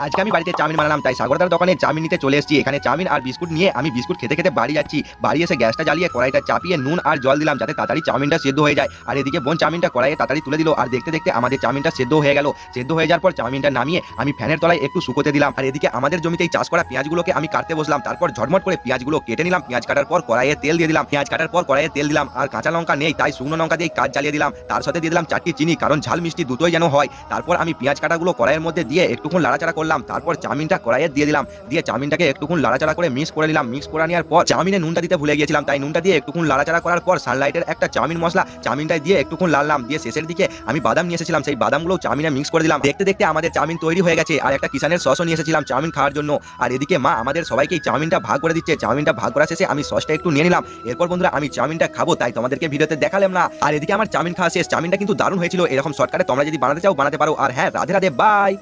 আজকে আমি বাড়িতে চাউমিন বানালাম, তাই সাগরদার দোকানে চাউমিন নিতে চলে এসেছি। এখানে চাউমিন আর বিস্কুট নিয়ে আমি বিস্কুট খেতে খেতে বাড়ি যাচ্ছি। বাড়ি এসে গ্যাসটা জ্বালিয়ে কড়াইটা চাপিয়ে নুন আর জল দিলাম যাতে তাড়াতাড়ি চাউমিনটা সেদ্ধ হয়ে যায়। আর এদিকে বোন চাউমিনটা কড়াইয়ে তাড়াতাড়ি তুলে দিল, আর দেখতে দেখতে আমাদের চাউমিনটা সেদ্ধ হয়ে গেল। সেদ্ধ হয়ে যাওয়ার পর চাউমিনটা নামিয়ে আমি ফ্যানের তলায় একটু শুকোতে দিলাম। আর এদিকে আমাদের জমিতেই চাষ করা পেঁয়াজগুলোকে আমি কাটতে বসলাম। তারপর ঝটমট করে পেঁয়াজগুলো কেটে নিলাম। পেঁয়াজ কাটার পর কড়াইয়ে তেল দিয়ে দিলাম। পেঁয়াজ কাটার পর কড়াইয়ে তেল দিলাম, আর কাঁচা লঙ্কা নেই তাই শুকনো লঙ্কা দিয়ে কাজ চালিয়ে দিলাম। তার সাথে দিয়ে দিলাম 4টি চিনি, কারণ ঝাল মিষ্টি দুটোই যেন হয়। তারপর আমি পেঁয়াজ কাটাগুলো কড়াইয়ের মধ্যে দিয়ে একটুক্ষণ লাড়াচাড়া করলাম। তারপর চাউমিনটা কড়াইয়ে দিয়ে দিলাম, দিয়ে চাউমিনটাকে একটুক্ষণ লাড়াচাড়া করে মিক্স করে নিলাম। মিক্স করে নেওয়ার পর চাউমিনে নুনটা দিতে ভুলে গিয়েছিলাম, তাই নুনটা দিয়ে একটুক্ষণ লাড়াচাড়া করার পর সানলাইটের একটা চাউমিন মশলা চাউমিনটায় দিয়ে একটুক্ষণ লাড়লাম। দিয়ে শেষের দিকে আমি বাদাম নিয়ে এসেছিলাম, সেই বাদামগুলো চাউমিনে মিক্স করে দিলাম। দেখতে দেখতে আমাদের চাউমিন তৈরি হয়ে গেছে। আর একটা কিষানের সসও নিয়ে এসেছিলাম চাউমিন খাওয়ার জন্য। আর এদিকে মা আমাদের সবাইকেই চাউমিনটা ভাগ করে দিচ্ছে। চাউমিনটা ভাগ করা শেষে আমি সসটা একটু নিয়ে নিলাম। এরপর বন্ধুরা আমি চাউমিনটা খাবো, তাই তোমাদেরকে ভিডিওতে দেখালাম না। আর এদিকে আমার চাউমিন খাওয়া শেষ। চাউমিনটা কিন্তু দারুণ হয়েছিল। এরকম শর্টকাটে তোমরা যদি বানাতে চাও বানাতে পারো। আর হ্যাঁ, রাধে রাধে, বাই।